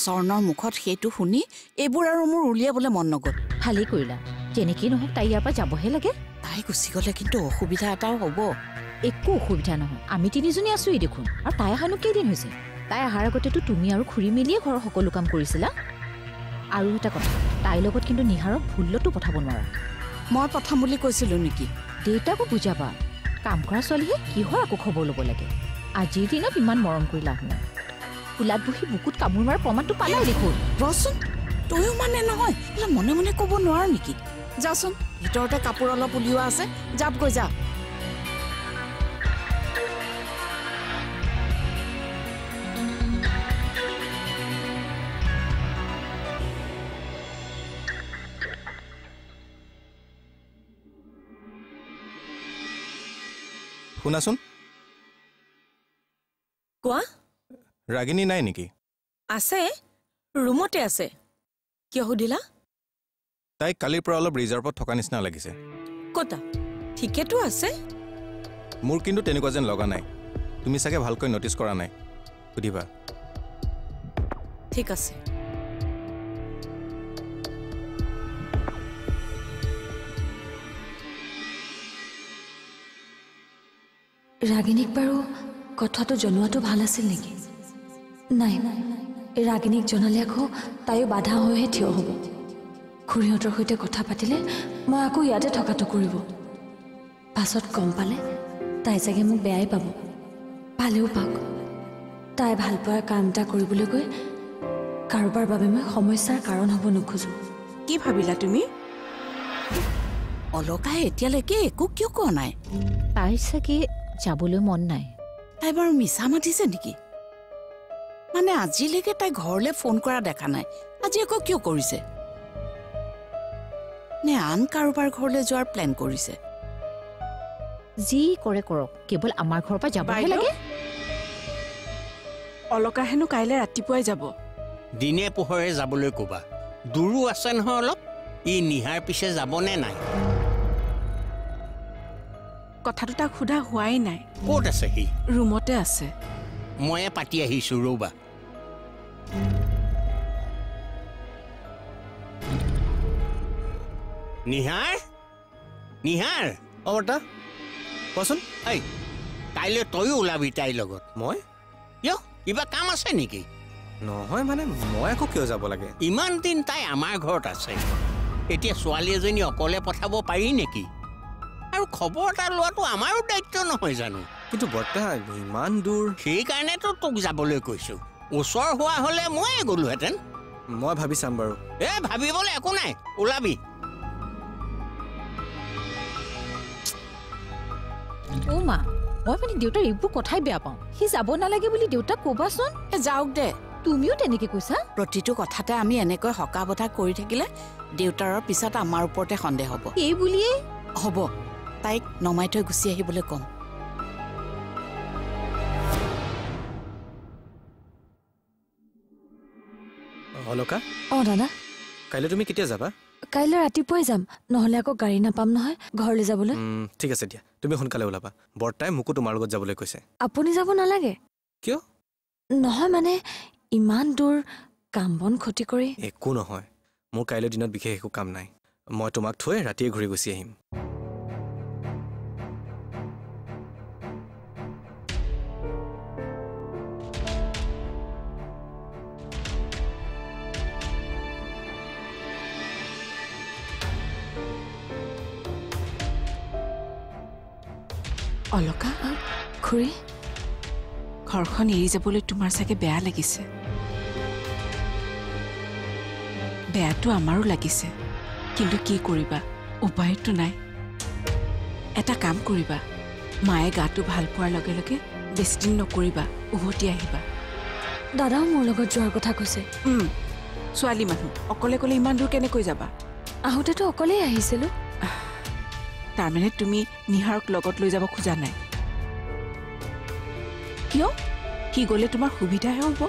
স্বৰ্ণৰ মুখত সেইটো শুনি এইবোৰ আৰু মোৰ উলিয়াবলৈ মন নগ'ল। ভালেই কৰিলা, যেনেকেই নহওক তাই ইয়াৰ পৰা যাবহে লাগে। তাই গুচি গ'লে কিন্তু অসুবিধা এটাও হ'ব। একো অসুবিধা নহয়, আমি তিনিজনী আছোৱেই দেখোন। আৰু তাই অহানো কেইদিন হৈছে? তাই অহাৰ আগতেতো তুমি আৰু খুৰী মিলিয়ে ঘৰৰ সকলো কাম কৰিছিলা। আৰু এটা কথা, তাইৰ লগত কিন্তু নিহাৰক ভুলতো পঠাব নোৱাৰা। মই পঠাম বুলি কৈছিলোঁ নেকি? দেউতাকো বুজাবা, কাম কৰা ছোৱালীহে কিহৰ আকৌ খবৰ ল'ব লাগে। আজিৰ দিনত ইমান মৰম কৰি লাভ নাই। কোলাত বহি বুকুত কামোৰ মাৰ প্ৰমাণটো পালাই দেখোন। ৰচোন, তয়ো মানে নহয় মনে মনে ক'ব নোৱাৰ নেকি? যাচোন, ভিতৰতে কাপোৰ অলপ উলিওৱা আছে, যাবগৈ যা। শুনাচোন, কোৱা। ৰাগিনী নাই নেকি? আছে, ৰুমতে আছে। কিয় সুধিলা? তাইক কালিৰ পৰা অলপ ৰিজাৰ্ভত থকা নিচিনা লাগিছে। ক'তা? ঠিকেতো আছে। মোৰ কিন্তু তেনেকুৱা যেন লগা নাই। তুমি চাগে ভালকৈ নটিচ কৰা নাই, সুধিবা। ঠিক আছে। ৰাগিনীক বাৰু কথাটো জনোৱাটো ভাল আছিল নেকি? নাই, ৰাগিনীক জনালে আকৌ তাইও বাধা হৈহে থিয় হ'ব। খুৰীহঁতৰ সৈতে কথা পাতিলে মই আকৌ ইয়াতে থকাটো কৰিব। পাছত গম পালে তাই চাগে মোক বেয়াই পাব। ভালেও পাওক, তাই ভাল পোৱাৰ কাম এটা কৰিবলৈ গৈ কাৰোবাৰ বাবে মই সমস্যাৰ কাৰণ হ'ব নোখোজো। কি ভাবিলা তুমি? অলকাই এতিয়ালৈকে একো কিয় কোৱা নাই? তাই চাগে যাবলৈ মন নাই। তাই বাৰু মিছা মাতিছে নেকি? মানে আজিলৈকে তাই ঘৰলৈ ফোন কৰা দেখা নাই, আজি আকৌ কিয় কৰিছে? নে আন কাৰোবাৰ ঘৰলৈ যোৱাৰ প্লেন কৰিছে? যি কৰে কৰক, কেৱল আমাৰ ঘৰৰ পৰা যাবহে লাগে। অলকা হেনো কাইলৈ ৰাতিপুৱাই যাব। দিনে পোহৰে যাবলৈ ক'বা। দূৰো আছে নহয় অলপ। ই নিহাৰ পিছে যাবনে নাই? কথাটো তাক সোধা হোৱাই নাই। ক'ত আছে সি? ৰুমতে আছে। ময়ে পাতি আহিছোঁ, ৰ'বা। নিহাৰ, নিহাৰ। বৰ্তা কোৱাচোন। এই কাইলৈ তয়ো ওলাবি তাইৰ লগত। মই? কিয়, কিবা কাম আছে নেকি? নহয় মানে মই আকৌ কিয় যাব লাগে? ইমান দিন তাই আমাৰ ঘৰত আছে, এতিয়া ছোৱালী এজনী অকলে পঠাব পাৰি নেকি? আৰু খবৰ এটা লোৱাটো আমাৰো দায়িত্ব নহয় জানো? কিন্তু বৰ্তা ইমান দূৰ। সেইকাৰণেতো তোক যাবলৈ কৈছোঁ। ওচৰ হোৱা হ'লে ময়ে গ'লোহেঁতেন। মই ভাবি চাম বাৰু। ভাবিবলৈ একো নাই, ওলাবি। অ' মা, মই মানে দেউতাৰ এইবোৰ কথাই বেয়া পাওঁ। সি যাব নালাগে বুলি দেউতাক ক'বাচোন। যাওক দে। তুমিও তেনেকে কৈছা? প্ৰতিটো কথাতে আমি এনেকৈ হকা বঠা কৰি থাকিলে দেউতাৰৰ পিছত আমাৰ ওপৰতে সন্দেহ হ'ব। এই বুলিয়ে হ'ব, তাইক নমাই থৈ গুচি আহিবলৈ ক'ম। অলকা। দাদা, কাইলৈ তুমি কেতিয়া যাবা? কাইলৈ ৰাতিপুৱাই যাম, নহ'লে আকৌ গাড়ী নাপাম নহয় ঘৰলৈ যাবলৈ। ঠিক আছে দিয়া, তুমি সোনকালে ওলাবা। বৰ্তাই মোকো তোমাৰ লগত যাবলৈ কৈছে। আপুনি যাব নালাগে। কিয়? নহয় মানে ইমান দূৰ কাম বন ক্ষতি কৰি। একো নহয়, মোৰ কাইলৈ দিনত বিশেষ একো কাম নাই। মই তোমাক থৈ ৰাতিয়ে ঘূৰি গুচি আহিম। অলকা, খুৰী, ঘৰখন এৰি যাবলৈ তোমাৰ চাগে বেয়া লাগিছে। বেয়াটো আমাৰো লাগিছে, কিন্তু কি কৰিবা, উপায়তো নাই। এটা কাম কৰিবা, মায়ে গাটো ভাল পোৱাৰ লগে লগে বেছিদিন নকৰিবা, উভতি আহিবা। দাদাও মোৰ লগত যোৱাৰ কথা কৈছে। ছোৱালী মানুহ অকলে অকলে ইমান দূৰ কেনেকৈ যাবা? আহোঁতেতো অকলেই আহিছিলোঁ। তাৰমানে তুমি নিহাৰক লগত লৈ যাব খোজা নাই? কিয়? সি গ'লে তোমাৰ সুবিধাহে হ'ব।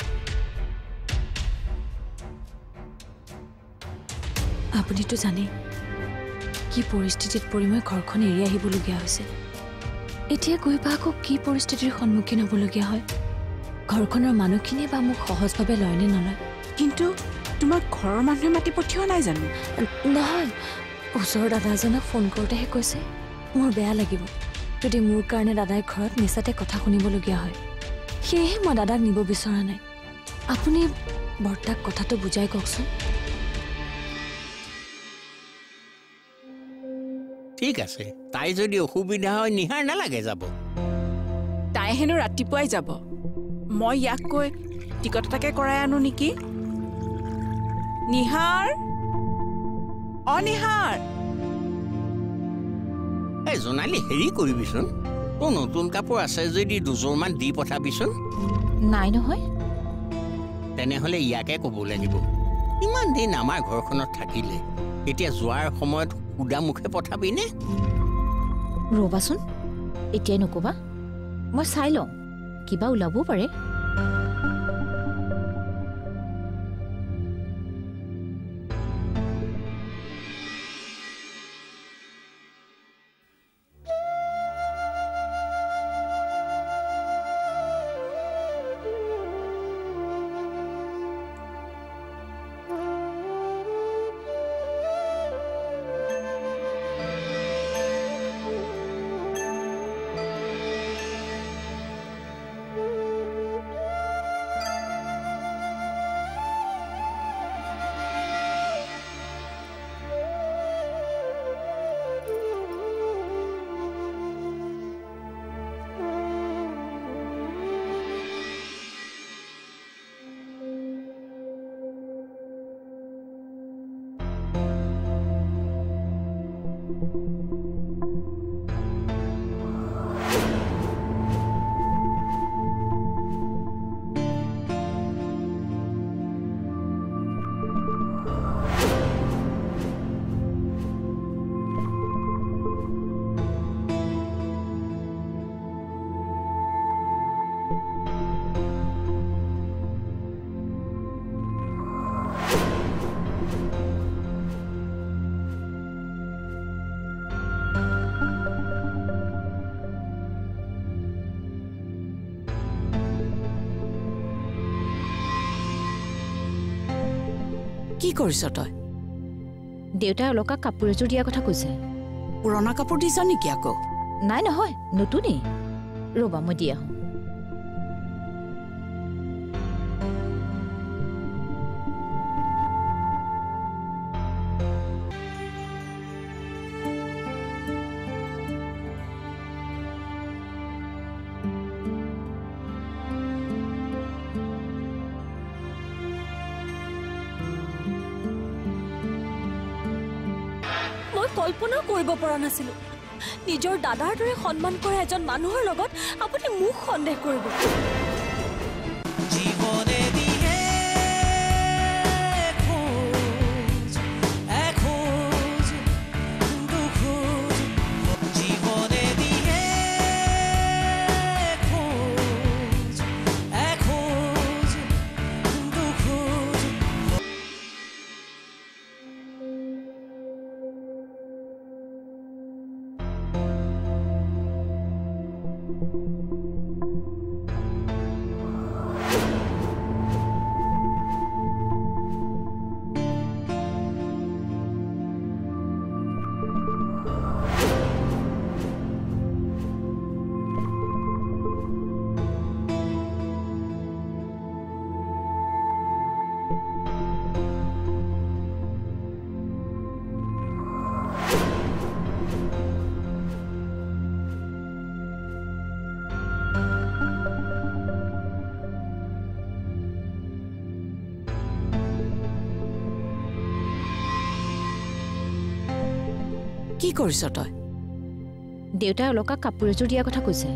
আপুনিতো জানেই কি পৰিস্থিতিত পৰি মই ঘৰখন এৰি আহিবলগীয়া হৈছে। এতিয়া গৈ বা আকৌ কি পৰিস্থিতিৰ সন্মুখীন হ'বলগীয়া হয়, ঘৰখনৰ মানুহখিনিয়ে বা মোক সহজভাৱে লয়নে নলয় কিন্তু তোমাক ঘৰৰ মানুহে মাতি পঠিওৱা নাই জানো? নহয়, ওচৰৰ দাদা এজনক ফোন কৰোঁতেহে কৈছে মোৰ বেয়া লাগিব যদি মোৰ কাৰণে দাদাই ঘৰত মিছাতে কথা শুনিবলগীয়া হয়। সেয়েহে মই দাদাক নিব বিচৰা নাই। আপুনি বৰ্তাক কথাটো বুজাই কওকচোন। ঠিক আছে, তাই যদি অসুবিধা হয় নিহাৰ নালাগে যাব। তাই হেনো ৰাতিপুৱাই যাব। মই ইয়াক কৈ টিকট এটাকে কৰাই আনো নেকি? নিহাৰ, নিহাৰ। এই জোনালী, হেৰি কৰিবিচোন, তোৰ নতুন কাপোৰ আছে যদি দুযোৰমান দি পঠাবিচোন। নাই নহয়। তেনেহ'লে ইয়াকে ক'ব লাগিব। ইমান দিন আমাৰ ঘৰখনত থাকিলে, এতিয়া যোৱাৰ সময়ত সুদা মুখে পঠাবিনে? ৰ'বাচোন, এতিয়াই নক'বা। মই চাই লওঁ, কিবা ওলাবও পাৰে। কি কৰিছ তই? দেউতাই অলকাক কাপোৰ এযোৰ দিয়াৰ কথা কৈছে। পুৰণা কাপোৰ দিছ নেকি আকৌ? নাই নহয়, নতুনেই। ৰ'বা, মই দি আহোঁ। কল্পনাও কৰিব পৰা নাছিলো নিজৰ দাদাৰ দৰে সন্মান কৰা এজন মানুহৰ লগত আপুনি মোক সন্দেহ কৰিব। জীবনে দিয়ে খোজ এখোজ দুখোজ, জীবনে দিয়ে খোজ এখোজ দুখোজ। কি কৰিছ তই? দেউতাই অলকাক কাপোৰ এযোৰ দিয়াৰ কথা কৈছে।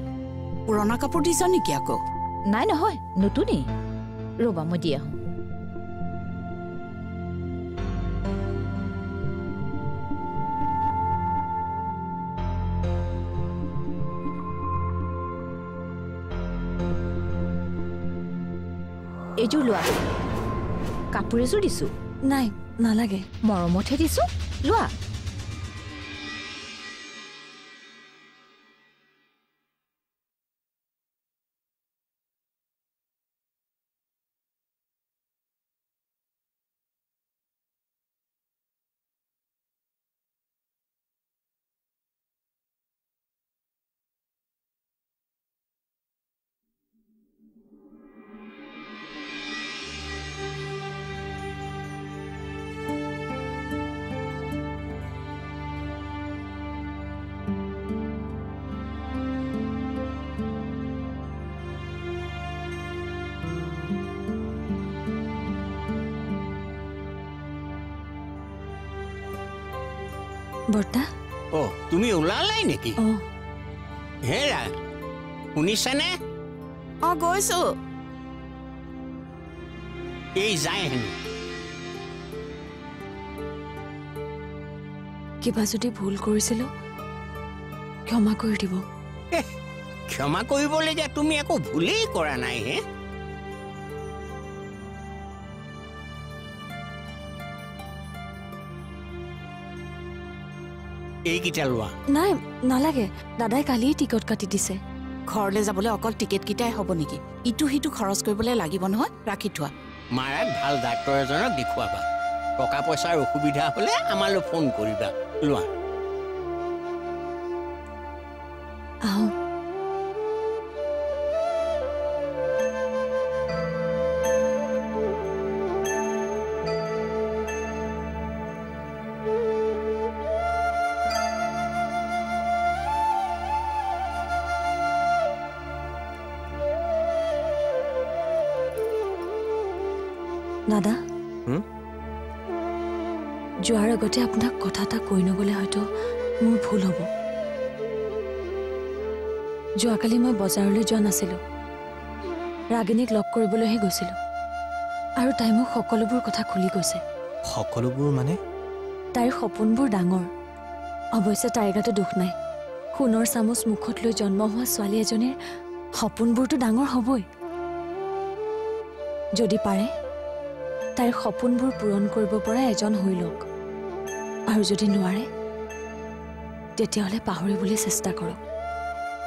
পুৰণা কাপোৰ দিছ নেকি আকৌ? নাই নহয়, নতুনেই। ৰ'বা, মই দি আহোঁ। এইযোৰ লোৱা। কাপোৰ এযোৰ দিছোঁ। নাই, নালাগে। মৰমতহে দিছোঁ, লোৱা। বৰ্তা অ তুমি ওলালাই নেকি অঁ হেৰা শুনিছানে গৈছো এই যায় হেনো কিবা যদি ভুল কৰিছিলো ক্ষমা কৰি দিব ক্ষমা কৰিবলগীয়া তুমি একো ভুলেই কৰা নাই হে এইকেইটা লোৱা নাই নালাগে দাদাই কালিয়ে টিকট কাটি দিছে ঘৰলৈ যাবলৈ অকল টিকেটকেইটাই হ'ব নেকি ইটো সিটো খৰচ কৰিবলৈ লাগিব নহয় ৰাখি থোৱা মাৰাক ভাল ডাক্তৰ এজনক দেখুৱাবা টকা পইচাৰ অসুবিধা হ'লে আমালৈ ফোন কৰিবা লোৱা আহোঁ দাদা যোৱাৰ আগতে আপোনাক কথা এটা কৈ নগ'লে হয়তো মোৰ ভুল হ'ব যোৱাকালি মই বজাৰলৈ যোৱা নাছিলোঁ ৰাগিনীক লগ কৰিবলৈহে গৈছিলোঁ আৰু তাই মোক সকলোবোৰ কথা খুলি কৈছে সকলোবোৰ মানে তাইৰ সপোনবোৰ ডাঙৰ অৱশ্যে তাইৰ গাতো দুখ নাই সোণৰ চামুচ মুখত লৈ জন্ম হোৱা ছোৱালী এজনীৰ সপোনবোৰতো ডাঙৰ হ'বই যদি পাৰে তাইৰ সপোনবোৰ পূৰণ কৰিব পৰা এজন হৈ লওক আৰু যদি নোৱাৰে তেতিয়াহ'লে পাহৰিবলৈ চেষ্টা কৰক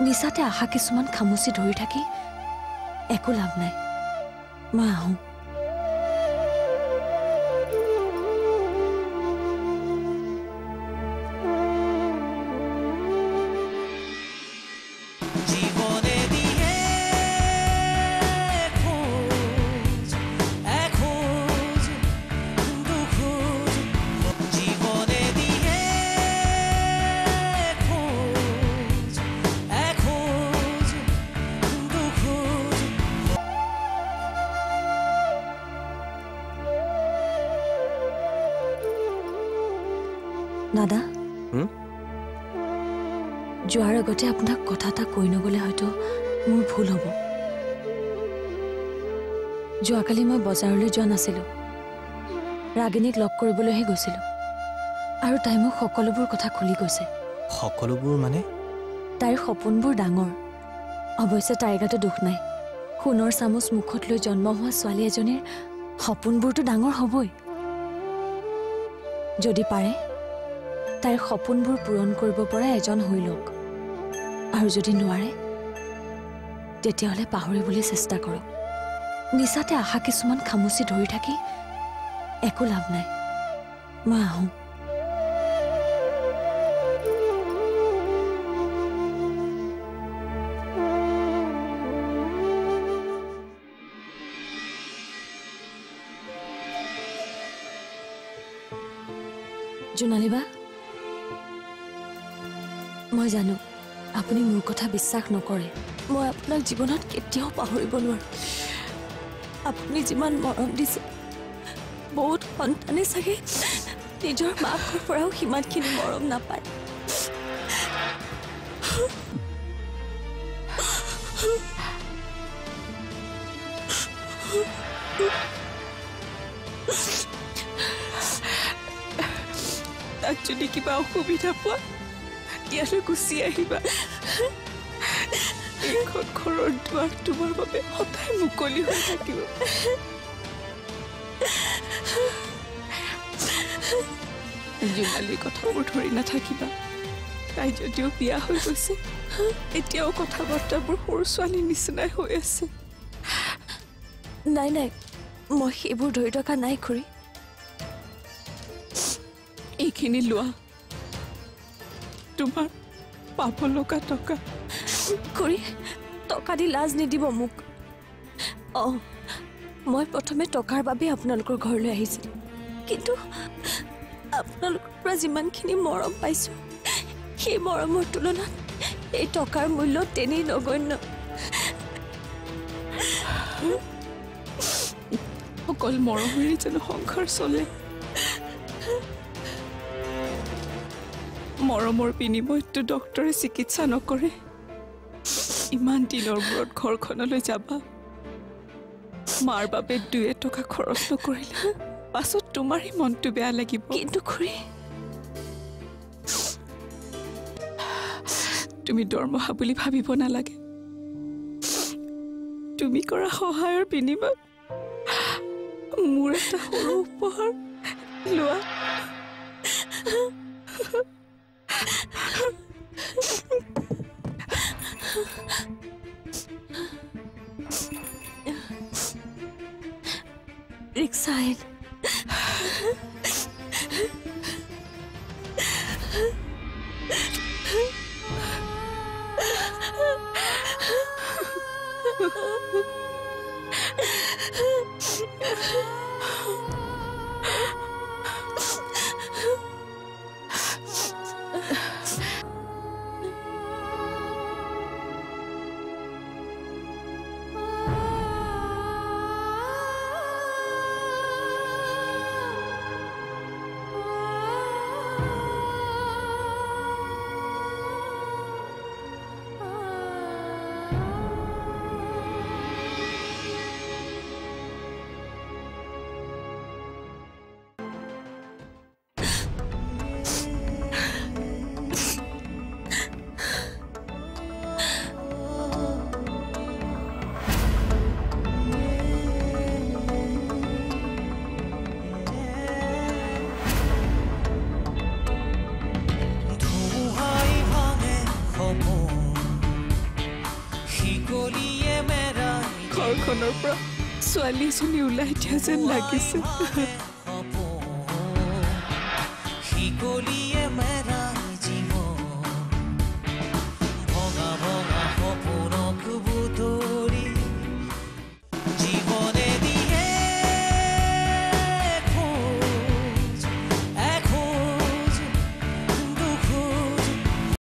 নিচাতে আশা কিছুমান খামুচি ধৰি থাকি একো লাভ নাই মই আহোঁ জীবনে দিয়ে খোঁজ এখোঁজ দুখোঁজ জীবনে দিয়ে খোঁজ এখোঁজ দুখোঁজ দাদা যোৱাৰ আগতে আপোনাক কথা এটা কৈ নগ'লে হয়তো মোৰ ভুল হ'ব যোৱাকালি মই বজাৰলৈ যোৱা নাছিলোঁ ৰাগিনীক লগ কৰিবলৈহে গৈছিলোঁ আৰু তাই মোক সকলোবোৰ কথা খুলি কৈছে সকলোবোৰ মানে তাইৰ সপোনবোৰ ডাঙৰ অৱশ্যে তাইৰ গাতো দুখ নাই সোণৰ চামুচ মুখত লৈ জন্ম হোৱা ছোৱালী এজনীৰ সপোনবোৰতো ডাঙৰ হ'বই যদি পাৰে তাইৰ সপোনবোৰ পূৰণ কৰিব পৰা এজন হৈ লওক আৰু যদি নোৱাৰে তেতিয়াহ'লে পাহৰিবলৈ চেষ্টা কৰক নিচাতে আশা কিছুমান খামুচি ধৰি থাকি একো লাভ নাই মই আহোঁ জোনালী বা মই জানো আপুনি মোৰ কথা বিশ্বাস নকৰে মই আপোনাক জীৱনত কেতিয়াও পাহৰিব নোৱাৰোঁ আপুনি যিমান মৰম দিছে বহুত সন্তানে চাগে নিজৰ মাকৰ পৰাও সিমানখিনি মৰম নাপায় তাক যদি কিবা অসুবিধা পোৱা ইয়ালৈ গুচি আহিবা এইখন ঘৰৰ দুৱাৰ তোমাৰ বাবে সদায় মুকলি হৈ থাকিব জোনালীৰ কথাবোৰ ধৰি নাথাকিবা তাই যদিও বিয়া হৈ গৈছে এতিয়াও কথা বাৰ্তাবোৰ সৰু ছোৱালীৰ নিচিনাই হৈ আছে নাই নাই মই সেইবোৰ ধৰি থকা নাই খুৰী এইখিনি লোৱা তোমাৰ পাব লগা টকা খুৰী টকা দি লাজ নিদিব মোক অঁ মই প্ৰথমে টকাৰ বাবে আপোনালোকৰ ঘৰলৈ আহিছিলোঁ কিন্তু আপোনালোকৰ পৰা যিমানখিনি মৰম পাইছোঁ সেই মৰমৰ তুলনাত এই টকাৰ মূল্য তেনেই নগণ্য অকল মৰমেৰে যেন সংসাৰ চলে মৰমৰ বিনিময়তটো ডক্টৰে চিকিৎসা নকৰে ইমান দিনৰ মূৰত ঘৰখনলৈ যাবা মাৰ বাবে 2 টকা খৰচ নকৰিলে পাছত তোমাৰেই মনটো বেয়া লাগিব কিন্তু খুৰী তুমি দৰমহা বুলি ভাবিব নালাগে তুমি কৰা সহায়ৰ বিনিময়ত মোৰ এটা সৰু উপহাৰ লোৱা ৰিক্সা আহিল ঘৰখনৰ পৰা ছোৱালী এজনী ওলাই দিয়া যেন লাগিছে